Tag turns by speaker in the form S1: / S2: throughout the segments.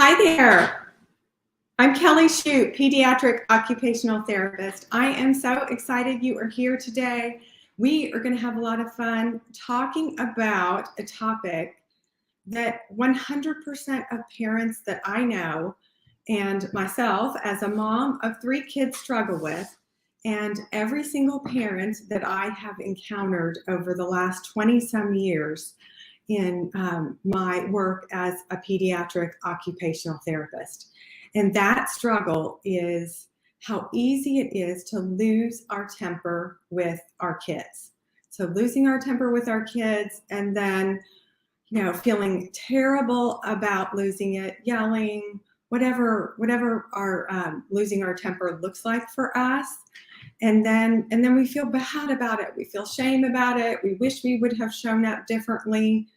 S1: Hi there. I'm Kelly Shute, pediatric occupational therapist. I am so excited you are here today. We are going to have a lot of fun talking about a topic that 100% of parents that I know and myself as a mom of 3 kids struggle with, and every single parent that I have encountered over the last 20 some years in my work as a pediatric occupational therapist. And that struggle is how easy it is to lose our temper with our kids. So losing our temper with our kids and then, feeling terrible about losing it, yelling, whatever our losing our temper looks like for us. And then we feel bad about it. We feel shame about it. We wish we would have shown up differently.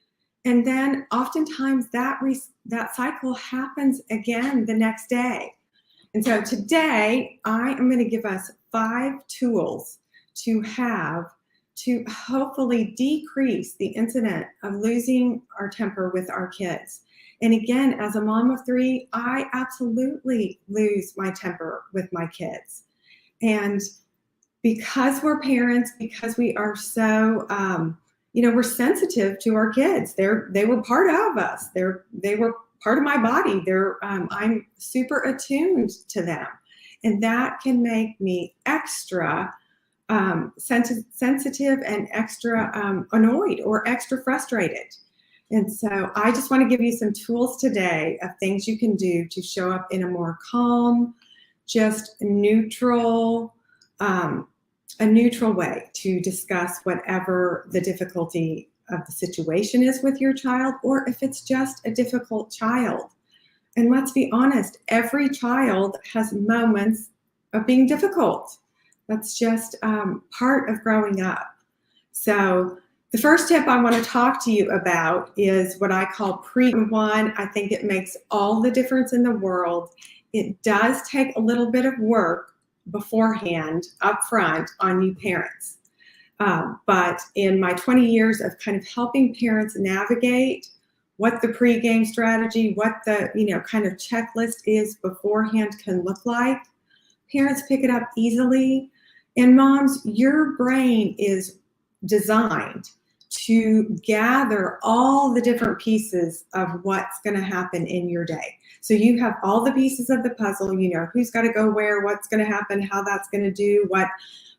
S1: And then oftentimes that cycle happens again the next day. And so today I am going to give us 5 tools to have to hopefully decrease the incident of losing our temper with our kids. And again, as a mom of 3, I absolutely lose my temper with my kids. And because we're parents, because we are so we're sensitive to our kids. They were part of us. They were part of my body. I'm super attuned to them, and that can make me extra sensitive and extra annoyed or extra frustrated. And so I just want to give you some tools today of things you can do to show up in a more calm, just neutral, a neutral way to discuss whatever the difficulty of the situation is with your child, or if it's just a difficult child. And let's be honest, every child has moments of being difficult. That's just part of growing up. So the first tip I want to talk to you about is what I call Pregame 1. I think it makes all the difference in the world. It does take a little bit of work beforehand, up front, on you parents. But in my 20 years of kind of helping parents navigate what the pregame strategy, what the kind of checklist is beforehand can look like, parents pick it up easily. And moms, your brain is designed to gather all the different pieces of what's going to happen in your day. So you have all the pieces of the puzzle, who's got to go where, what's going to happen, how that's going to do what.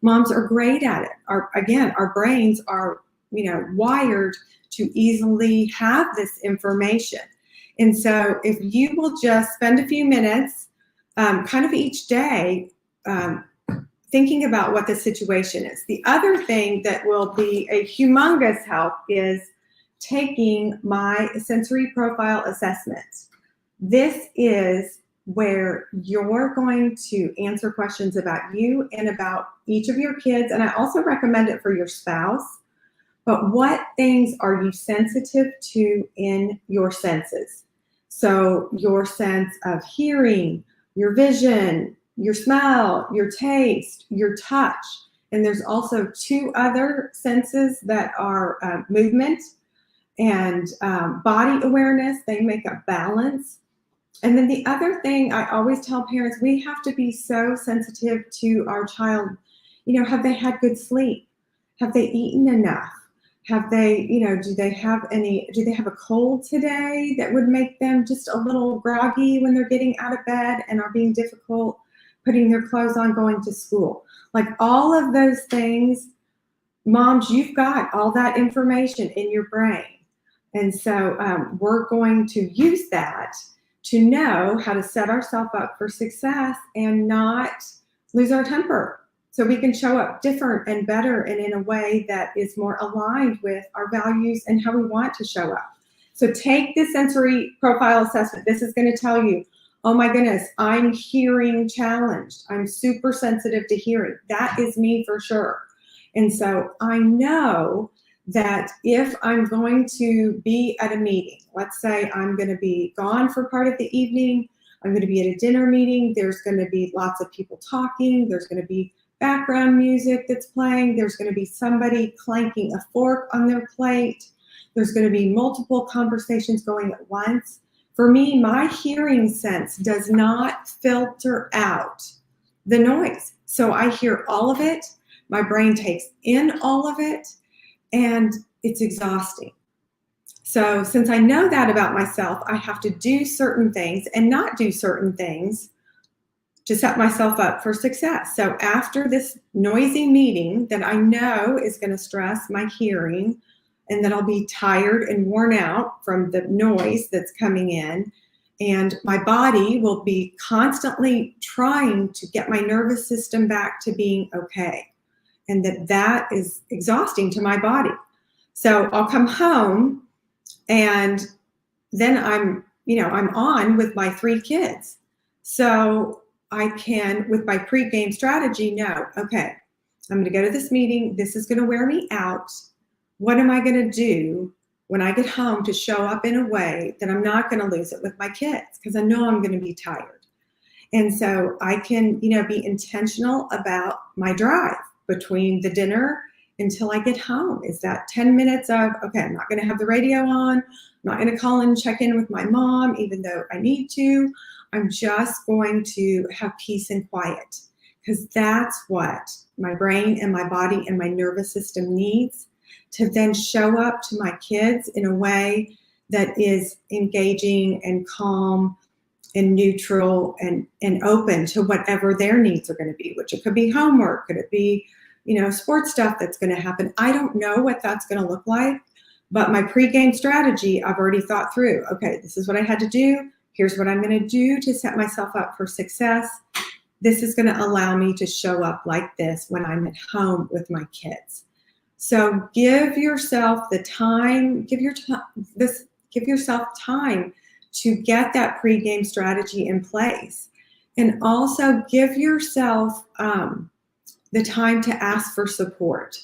S1: Moms are great at it. Our brains are, wired to easily have this information. And so if you will just spend a few minutes kind of each day thinking about what the situation is. The other thing that will be a humongous help is taking my sensory profile assessment. This is where you're going to answer questions about you and about each of your kids. And I also recommend it for your spouse. But what things are you sensitive to in your senses? So your sense of hearing, your vision, your smell, your taste, your touch. And there's also 2 other senses that are movement and body awareness. They make a balance. And then the other thing I always tell parents, we have to be so sensitive to our child. Have they had good sleep? Have they eaten enough? Have they, do they have a cold today that would make them just a little groggy when they're getting out of bed and are being difficult putting their clothes on, going to school? Like all of those things, moms, you've got all that information in your brain. And so we're going to use that to know how to set ourselves up for success and not lose our temper, so we can show up different and better and in a way that is more aligned with our values and how we want to show up. So take this sensory profile assessment. This is going to tell you, oh my goodness, I'm hearing challenged. I'm super sensitive to hearing. That is me for sure. And so I know that if I'm going to be at a meeting, let's say I'm going to be gone for part of the evening, I'm going to be at a dinner meeting, there's going to be lots of people talking, there's going to be background music that's playing, there's going to be somebody clanking a fork on their plate, there's going to be multiple conversations going at once. For me, my hearing sense does not filter out the noise. So I hear all of it. My brain takes in all of it, and it's exhausting. So since I know that about myself, I have to do certain things and not do certain things to set myself up for success. So after this noisy meeting that I know is going to stress my hearing, and that I'll be tired and worn out from the noise that's coming in, and my body will be constantly trying to get my nervous system back to being okay, and that is exhausting to my body. So I'll come home, and then I'm on with my 3 kids. So I can, with my pregame strategy, know, okay, I'm going to go to this meeting. This is going to wear me out. What am I going to do when I get home to show up in a way that I'm not going to lose it with my kids? Because I know I'm going to be tired. And so I can, be intentional about my drive between the dinner until I get home. Is that 10 minutes of, okay, I'm not going to have the radio on. I'm not going to call and check in with my mom, even though I need to. I'm just going to have peace and quiet, because that's what my brain and my body and my nervous system needs to then show up to my kids in a way that is engaging and calm and neutral and open to whatever their needs are going to be, which it could be homework, could it be, sports stuff that's going to happen. I don't know what that's going to look like, but my pregame strategy, I've already thought through, okay, this is what I had to do. Here's what I'm going to do to set myself up for success. This is going to allow me to show up like this when I'm at home with my kids. So give yourself the time, give yourself time to get that pregame strategy in place. And also give yourself the time to ask for support.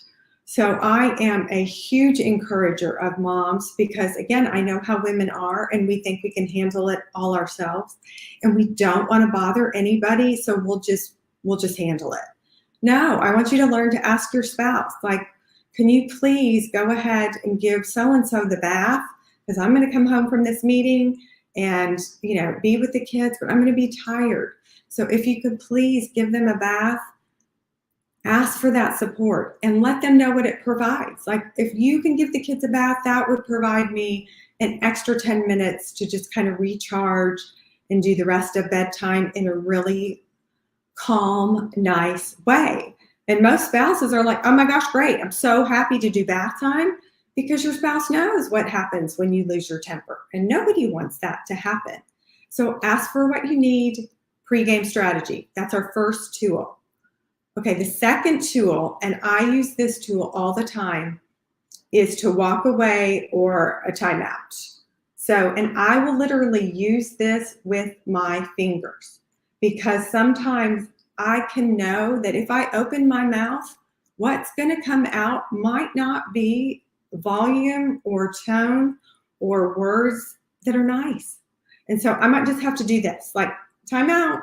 S1: So I am a huge encourager of moms because, again, I know how women are, and we think we can handle it all ourselves, and we don't want to bother anybody, so we'll just handle it. No, I want you to learn to ask your spouse, like, can you please go ahead and give so-and-so the bath? Because I'm going to come home from this meeting and, be with the kids, but I'm going to be tired. So if you could please give them a bath, ask for that support and let them know what it provides. Like, if you can give the kids a bath, that would provide me an extra 10 minutes to just kind of recharge and do the rest of bedtime in a really calm, nice way. And most spouses are like, oh my gosh, great. I'm so happy to do bath time, because your spouse knows what happens when you lose your temper, and nobody wants that to happen. So ask for what you need, pregame strategy. That's our first tool. Okay, the second tool, and I use this tool all the time, is to walk away or a timeout. So, and I will literally use this with my fingers, because sometimes I can know that if I open my mouth, what's going to come out might not be volume or tone or words that are nice. And so I might just have to do this, like, time out.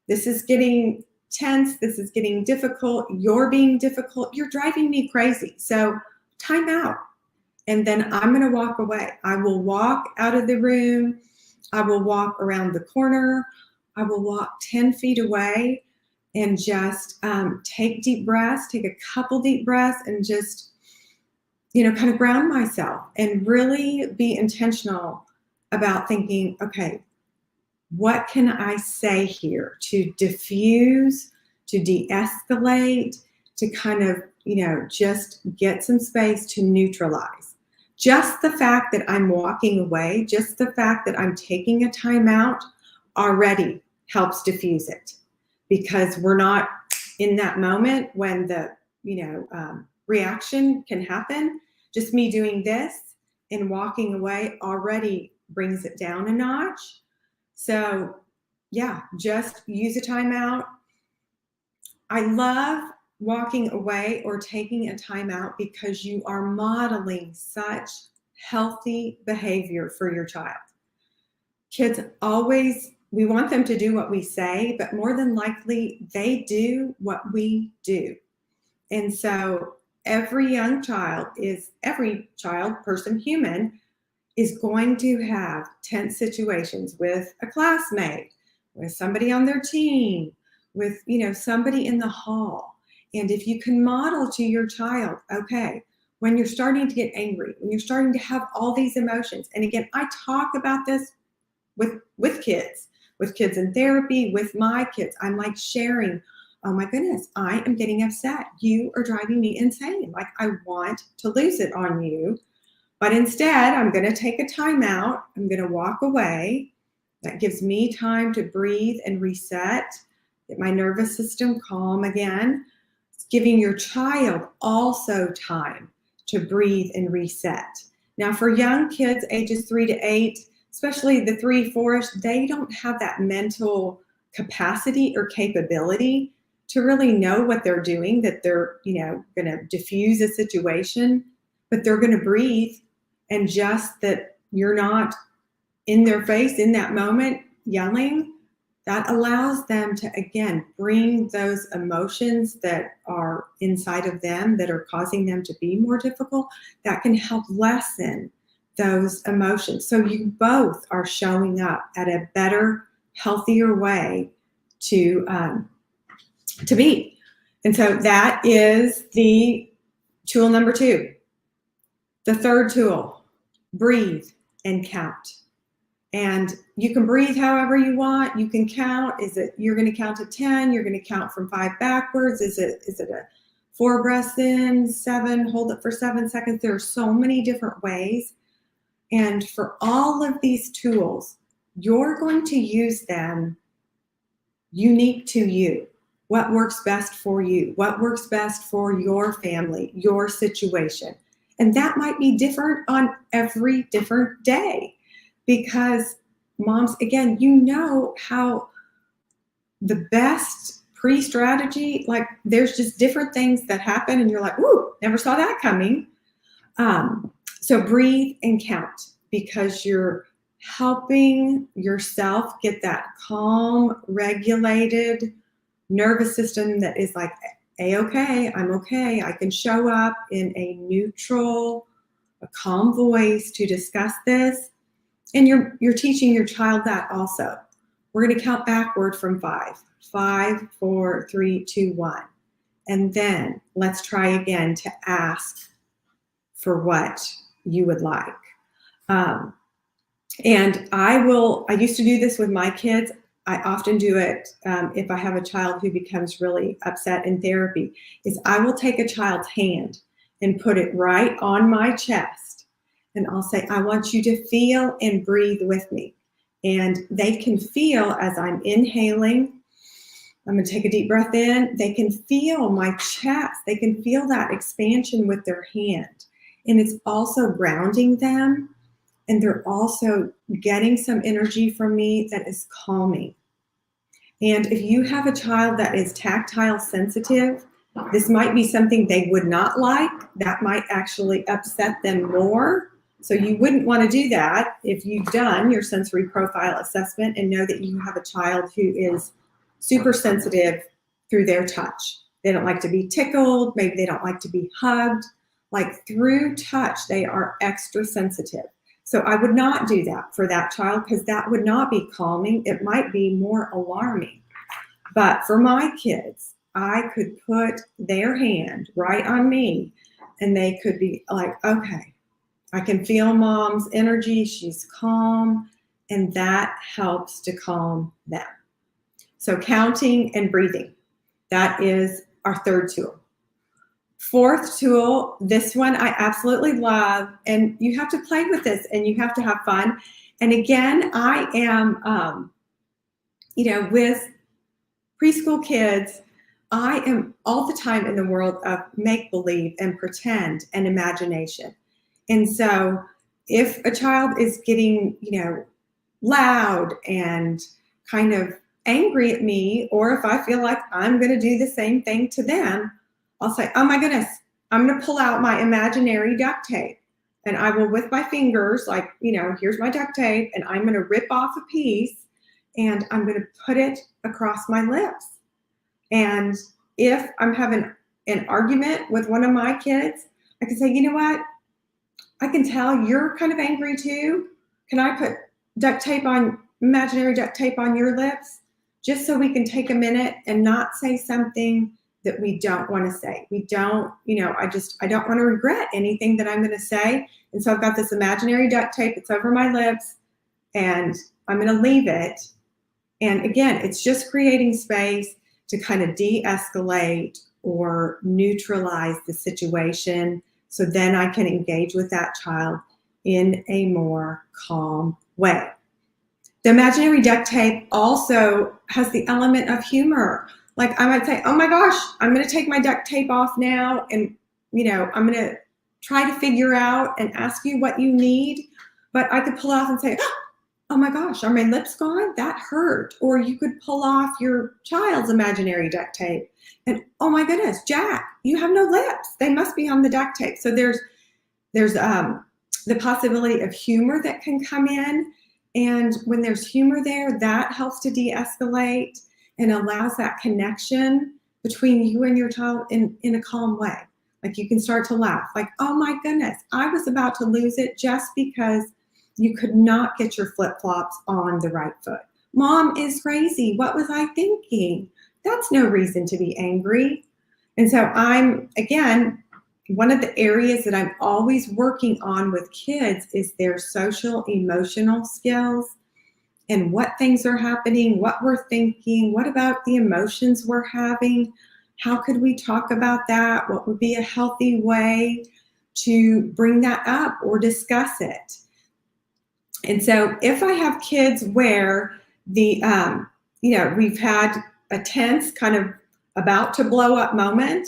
S1: This is getting tense. This is getting difficult. You're being difficult. You're driving me crazy. So time out. And then I'm going to walk away. I will walk out of the room. I will walk around the corner. I will walk 10 feet away and just take deep breaths, take a couple deep breaths, and just, kind of ground myself and really be intentional about thinking, okay, what can I say here to diffuse, to de-escalate, to kind of, just get some space to neutralize. Just the fact that I'm walking away, just the fact that I'm taking a timeout already helps diffuse it, because we're not in that moment when the, reaction can happen. Just me doing this and walking away already brings it down a notch. So yeah, just use a timeout. I love walking away or taking a timeout because you are modeling such healthy behavior for your child. Kids always, we want them to do what we say, but more than likely they do what we do. And so every child, person, human, is going to have tense situations with a classmate, with somebody on their team, with, somebody in the hall. And if you can model to your child, okay, when you're starting to get angry, when you're starting to have all these emotions, and again, I talk about this with kids in therapy, with my kids. I'm like sharing, oh my goodness, I am getting upset. You are driving me insane. Like, I want to lose it on you. But instead, I'm going to take a timeout. I'm going to walk away. That gives me time to breathe and reset, get my nervous system calm again. It's giving your child also time to breathe and reset. Now, for young kids, ages 3 to 8, especially the 3, 4-ish, they don't have that mental capacity or capability to really know what they're doing, that they're, going to diffuse a situation, but they're going to breathe. And just that you're not in their face in that moment yelling, that allows them to, again, bring those emotions that are inside of them that are causing them to be more difficult, that can help lessen those emotions. So you both are showing up at a better, healthier way to be. And so that is the tool number 2. The third tool, breathe and count. And you can breathe however you want. You can count. Is it you're going to count to 10? You're going to count from 5 backwards. Is it a 4 breaths in, 7, hold it for 7 seconds? There are so many different ways. And for all of these tools, you're going to use them unique to you. What works best for you? What works best for your family, your situation? And that might be different on every different day, because moms, again, how the best pre-strategy, like there's just different things that happen and you're like, ooh, never saw that coming. So breathe and count, because you're helping yourself get that calm, regulated nervous system that is like, A-okay, I'm okay. I can show up in a neutral, a calm voice to discuss this. And you're teaching your child that also. We're going to count backward from 5. 5, 4, 3, 2, 1. And then let's try again to ask for what you would like. And I used to do this with my kids. I often do it if I have a child who becomes really upset in therapy, is I will take a child's hand and put it right on my chest. And I'll say, I want you to feel and breathe with me. And they can feel as I'm inhaling. I'm going to take a deep breath in. They can feel my chest. They can feel that expansion with their hand. And it's also grounding them. And they're also getting some energy from me that is calming. And if you have a child that is tactile sensitive, this might be something they would not like. That might actually upset them more. So you wouldn't want to do that if you've done your sensory profile assessment and know that you have a child who is super sensitive through their touch. They don't like to be tickled. Maybe they don't like to be hugged. Like through touch, they are extra sensitive. So I would not do that for that child, because that would not be calming. It might be more alarming. But for my kids, I could put their hand right on me and they could be like, okay, I can feel mom's energy. She's calm. And that helps to calm them. So counting and breathing, that is our third tool. Fourth tool, this one I absolutely love, and you have to play with this and you have to have fun. And again, I am, with preschool kids, I am all the time in the world of make-believe and pretend and imagination. And so if a child is getting, loud and kind of angry at me, or if I feel like I'm going to do the same thing to them, I'll say, oh my goodness, I'm going to pull out my imaginary duct tape. And I will, with my fingers, like, here's my duct tape, and I'm going to rip off a piece and I'm going to put it across my lips. And if I'm having an argument with one of my kids, I can say, you know what? I can tell you're kind of angry too. Can I put imaginary duct tape on your lips? Just so we can take a minute and not say something that we don't want to say. We don't, I don't want to regret anything that I'm going to say. And so I've got this imaginary duct tape. It's over my lips and I'm going to leave it. And again, it's just creating space to kind of de-escalate or neutralize the situation. So then I can engage with that child in a more calm way. The imaginary duct tape also has the element of humor. Like I might say, oh my gosh, I'm going to take my duct tape off now. And, I'm going to try to figure out and ask you what you need. But I could pull off and say, oh my gosh, are my lips gone? That hurt. Or you could pull off your child's imaginary duct tape. And oh my goodness, Jack, you have no lips. They must be on the duct tape. So there's the possibility of humor that can come in. And when there's humor there, that helps to de-escalate and allows that connection between you and your child in a calm way. Like you can start to laugh, like, oh my goodness, I was about to lose it just because you could not get your flip-flops on the right foot. Mom is crazy. What was I thinking? That's no reason to be angry. And so again, one of the areas that I'm always working on with kids is their social emotional skills and what things are happening, what we're thinking, what about the emotions we're having? How could we talk about that? What would be a healthy way to bring that up or discuss it? And so if I have kids where we've had a tense kind of about to blow up moment,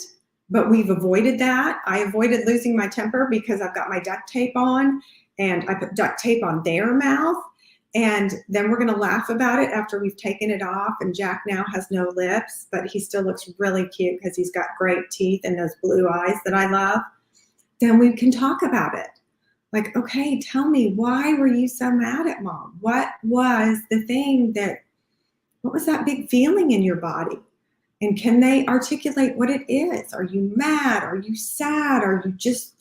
S1: but we've avoided that. I avoided losing my temper because I've got my duct tape on and I put duct tape on their mouth. And then we're going to laugh about it after we've taken it off. And Jack now has no lips, but he still looks really cute because he's got great teeth and those blue eyes that I love. Then we can talk about it. Like, okay, tell me, why were you so mad at mom? What was that big feeling in your body? And can they articulate what it is? Are you mad? Are you sad? Are you just,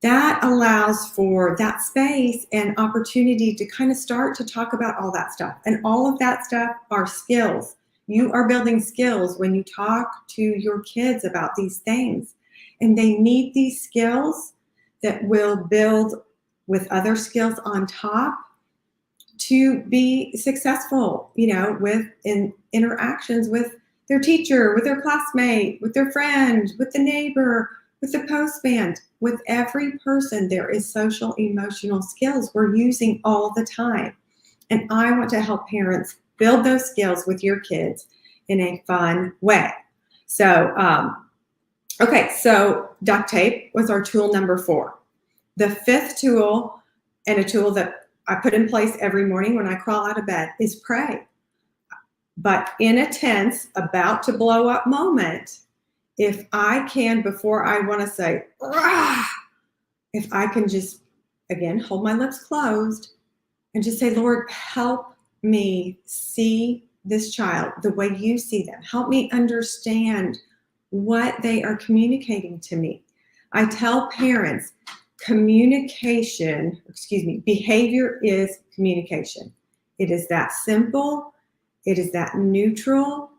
S1: that allows for that space and opportunity to kind of start to talk about all that stuff. And all of that stuff are skills. You are building skills when you talk to your kids about these things. And they need these skills that will build with other skills on top to be successful, with interactions with their teacher, with their classmate, with their friend, with the neighbor, with the postman. With every person, there is social emotional skills we're using all the time. And I want to help parents build those skills with your kids in a fun way. So, so duct tape was our tool number 4. The 5th tool, and a tool that I put in place every morning when I crawl out of bed, is pray. But in a tense, about to blow up moment, if I can, before I want to say, rah, if I can just, again, hold my lips closed and just say, Lord, help me see this child the way you see them. Help me understand what they are communicating to me. I tell parents, behavior is communication. It is that simple. It is that neutral.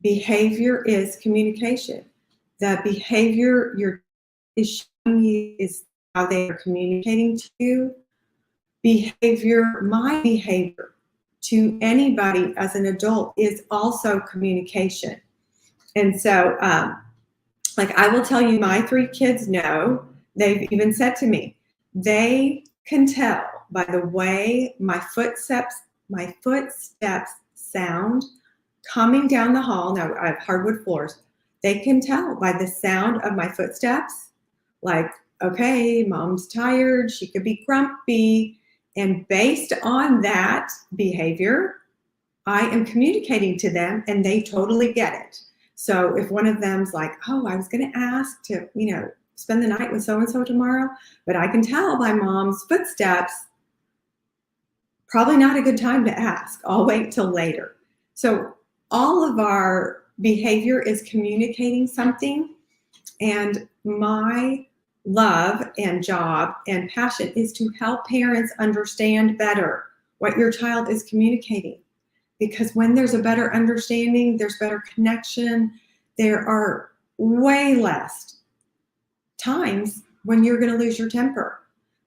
S1: Behavior is communication. The behavior you're showing you is how they are communicating to you. My behavior to anybody as an adult is also communication. And so, I will tell you, my 3 kids know. They've even said to me, they can tell by the way my footsteps sound coming down the hall. Now I have hardwood floors. They can tell by the sound of my footsteps, like, okay, mom's tired. She could be grumpy. And based on that behavior, I am communicating to them and they totally get it. So if one of them's like, oh, I was going to ask to, spend the night with so-and-so tomorrow, but I can tell by mom's footsteps, probably not a good time to ask. I'll wait till later. So all of our behavior is communicating something. And my love and job and passion is to help parents understand better what your child is communicating. Because when there's a better understanding, there's better connection, there are way less times when you're going to lose your temper.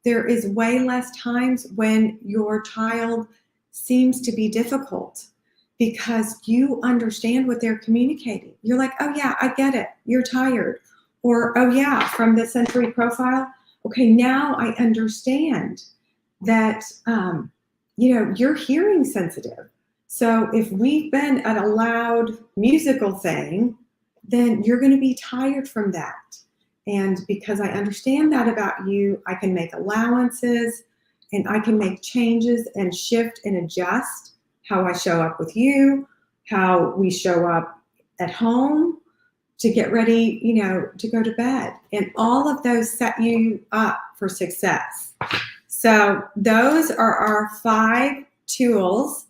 S1: There is way less times when your child seems to be difficult because you understand what they're communicating. You're like, oh yeah, I get it. You're tired. Or, oh yeah, from the sensory profile, okay, now I understand that, you're hearing sensitive. So if we've been at a loud musical thing, then you're going to be tired from that. And because I understand that about you, I can make allowances and I can make changes and shift and adjust how I show up with you, how we show up at home to get ready, to go to bed. And all of those set you up for success. So those are our 5 tools.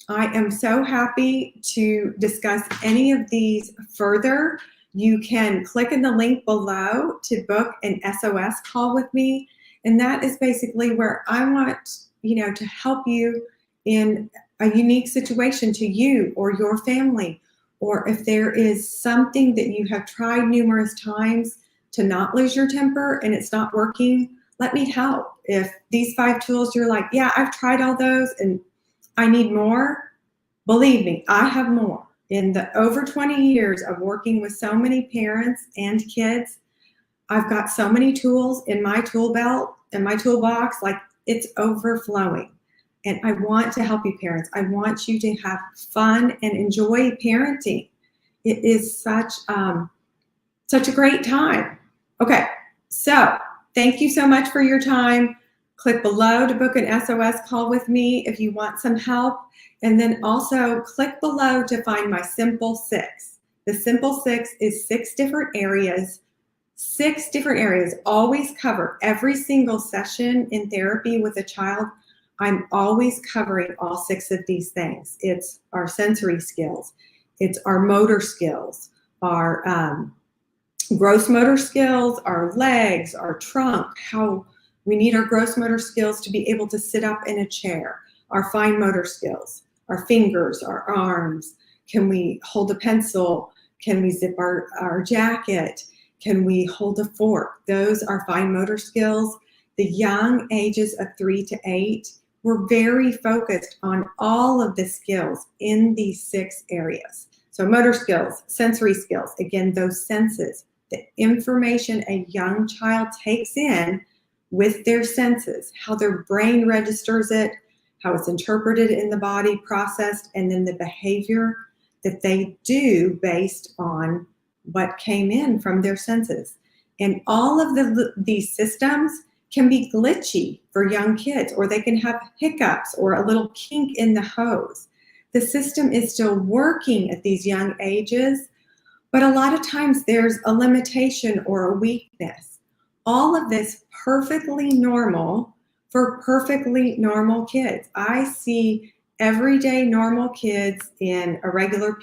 S1: I am so happy to discuss any of these further. You can click in the link below to book an SOS call with me. And that is basically where I want, to help you in a unique situation to you or your family. Or if there is something that you have tried numerous times to not lose your temper and it's not working, let me help. If these 5 tools, you're like, yeah, I've tried all those and I need more, believe me, I have more. In the over 20 years of working with so many parents and kids, I've got so many tools in my tool belt and my toolbox, like it's overflowing. And I want to help you parents. I want you to have fun and enjoy parenting. It is such a great time. Okay, so thank you so much for your time. Click below to book an SOS call with me if you want some help. And then also click below to find my Simple 6. The Simple 6 is 6 different areas. 6 different areas, always cover every single session in therapy with a child. I'm always covering all 6 of these things. It's our sensory skills. It's our motor skills, our gross motor skills, our legs, our trunk, how we need our gross motor skills to be able to sit up in a chair, our fine motor skills, our fingers, our arms. Can we hold a pencil? Can we zip our jacket? Can we hold a fork? Those are fine motor skills. The young ages of 3 to 8, we're very focused on all of the skills in these 6 areas. So motor skills, sensory skills, again, those senses, the information a young child takes in with their senses, how their brain registers it, how it's interpreted in the body, processed, and then the behavior that they do based on what came in from their senses. And all of these systems can be glitchy for young kids, or they can have hiccups or a little kink in the hose. The system is still working at these young ages, but a lot of times there's a limitation or a weakness. All of this perfectly normal for perfectly normal kids. I see everyday normal kids in a regular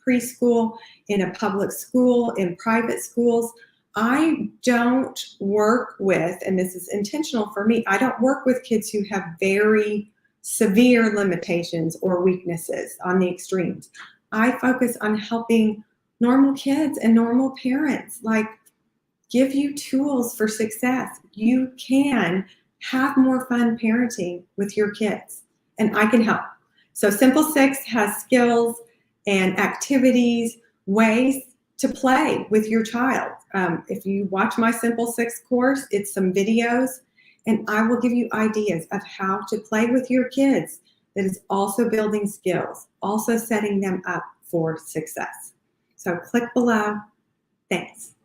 S1: preschool, in a public school, in private schools. I don't work with, and this is intentional for me, I don't work with kids who have very severe limitations or weaknesses on the extremes. I focus on helping normal kids and normal parents, like give you tools for success. You can have more fun parenting with your kids, and I can help. So Simple 6 has skills and activities, ways to play with your child. If you watch my Simple 6 course, it's some videos, and I will give you ideas of how to play with your kids that is also building skills, also setting them up for success. So click below. Thanks.